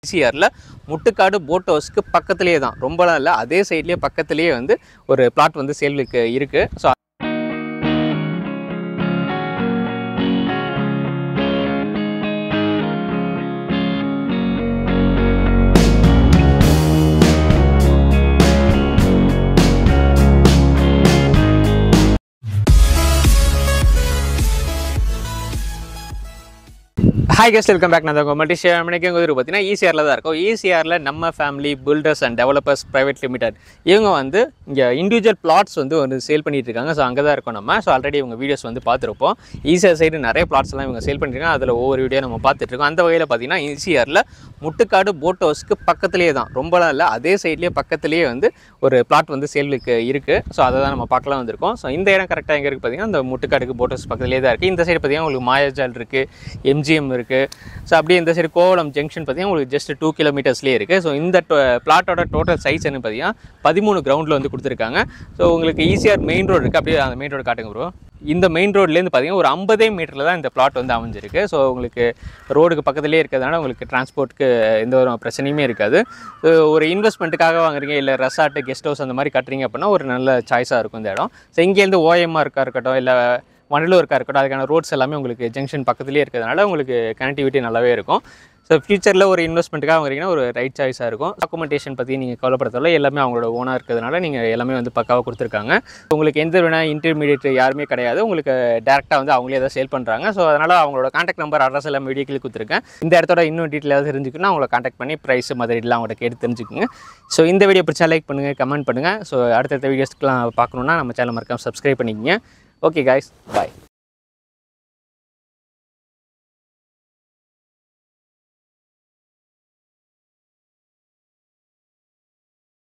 ஈசிஆர்ல Muttukadu boat ஹவுஸ்க்கு பக்கத்துலேயே தான், ரொம்பலாம் இல்லை, அதே சைட்லேயே பக்கத்துலேயே வந்து ஒரு பிளாட் வந்து சேலுக்கு இருக்குது. So hi guest, welcome back. நான் உங்கள் மல்டிஷேர் மணிக்கு பார்த்தீங்கன்னா ஈசிஆரில் தான் இருக்கும். ஈசிஆரில் நம்ம family filters and developers private limited இவங்க வந்து இங்கே இண்டிவிஜுவல் பிளாட்ஸ் வந்து சேல் பண்ணிட்டு இருக்காங்க. ஸோ அங்கே தான் இருக்கும் நம்ம. ஸோ ஆல்ரெடி இவங்க வீடியோஸ் வந்து பார்த்துருப்போம். ஈசிஆர் சைடு நிறைய பிளாட்ஸ்லாம் இவங்க சேல் பண்ணியிருக்காங்க. அதில் ஒவ்வொரு வீடியோ நம்ம பார்த்துட்ருக்கோம். அந்த வகையில் பார்த்தீங்கன்னா ஈசிஆரில் முட்டுக்காடு போட் ஹவுஸ்க்கு பக்கத்துலேயே தான், ரொம்பலாம் இல்லை, அதே சைட்லேயே பக்கத்துலேயே வந்து ஒரு பிளாட் வந்து சேலுக்கு இருக்குது. ஸோ அதை தான் நம்ம பார்க்கலாம் வந்திருக்கோம். ஸோ இந்த இடம் கரெக்டாக எங்கே இருக்குது பார்த்தீங்கன்னா, இந்த முட்டுக்காடுக்கு போட் ஹவுஸ் பக்கத்துலேயே தான் இருக்குது. இந்த சைடு பார்த்தீங்கன்னா உங்களுக்கு மாயாஜால் இருக்குது, எம்ஜிஎம் இருக்குது. ஸோ அப்படியே இந்த சைடு கோவளம் ஜங்ஷன் பார்த்தீங்கன்னா உங்களுக்கு ஜஸ்ட் 2 கிலோமீட்டர்ஸ்லேயே இருக்குது. ஸோ இந்த பிளாட்டோட டோட்டல் சைஸ் என்ன பார்த்தீங்கன்னா 13 கிரவுண்டில் வந்து கொடுத்துருக்காங்க. ஸோ உங்களுக்கு ஈசிஆர் மெயின் ரோடு இருக்குது. அப்படியே அந்த மெயின் ரோடு காட்டுங்க ப்ரோ. இந்த மெயின் ரோட்லேருந்து பார்த்தீங்கன்னா ஒரு 50 மீட்டரில் தான் இந்த பிளாட் வந்து அமைஞ்சிருக்கு. ஸோ உங்களுக்கு ரோடுக்கு பக்கத்துலேயே இருக்கிறதுனால உங்களுக்கு டிரான்ஸ்போர்ட்டுக்கு எந்த ஒரு பிரச்சனையுமே இருக்காது. ஒரு இன்வெஸ்ட்மெண்ட்டுக்காக வாங்குறீங்க, இல்லை ரெசார்ட்டு, கெஸ்ட் ஹவுஸ் அந்த மாதிரி கட்டுறீங்க அப்படின்னா ஒரு நல்ல சாய்ஸாக இருக்கும் இந்த இடம். ஸோ இங்கேருந்து ஓஎம்ஆருக்காக இருக்கட்டும், இல்லை வண்டலூருக்காக இருக்கட்டும், அதுக்கான ரோட்ஸ் எல்லாமே உங்களுக்கு ஜங்ஷன் பக்கத்துலேயே இருக்கிறதுனால உங்களுக்கு கனெக்டிவிட்டி நல்லாவே இருக்கும். ஸோ ஃபியூச்சரில் ஒரு இன்வெஸ்ட்மெண்ட்டுக்காக வாங்குறீங்கன்னா ஒரு ரைட் சாய்ஸாக இருக்கும். டாக்குமெண்டேஷன் பற்றி நீங்கள் கவலைப்படுறதால எல்லாமே அவங்களோட ஓனாக இருக்கிறதுனால நீங்கள் எல்லாமே வந்து பக்காவாக கொடுத்துருக்காங்க. உங்களுக்கு எந்த வேணால் இன்டர்மீடியேட் யாருமே கிடையாது. உங்களுக்கு டேரெக்டாக வந்து அவங்களே தான் சேல் பண்ணுறாங்க. ஸோ அதனால் அவங்களோட கான்டாக்ட் நம்பர், அட்ரஸ் எல்லாம் வீடியோக்கு கொடுத்துருக்கேன். இந்த இடத்தோட இன்னும் டீட்டெயிலாக தெரிஞ்சுக்கணும், அவங்கள கான்டாக்ட் பண்ணி ப்ரைஸ் மாதிரிலாம் அவங்கள்ட்ட கேட்டு தெரிஞ்சுக்கோங்க. ஸோ இந்த வீடியோ பிடிச்சா லைக் பண்ணுங்கள், கமெண்ட் பண்ணுங்கள். ஸோ அடுத்தடுத்த வீடியோஸ்க்குலாம் பார்க்கணுன்னா நம்ம சேனல் மறக்காம சப்ஸ்கிரைப் பண்ணிக்கோங்க. ஓகே காய்ஸ், பாய்.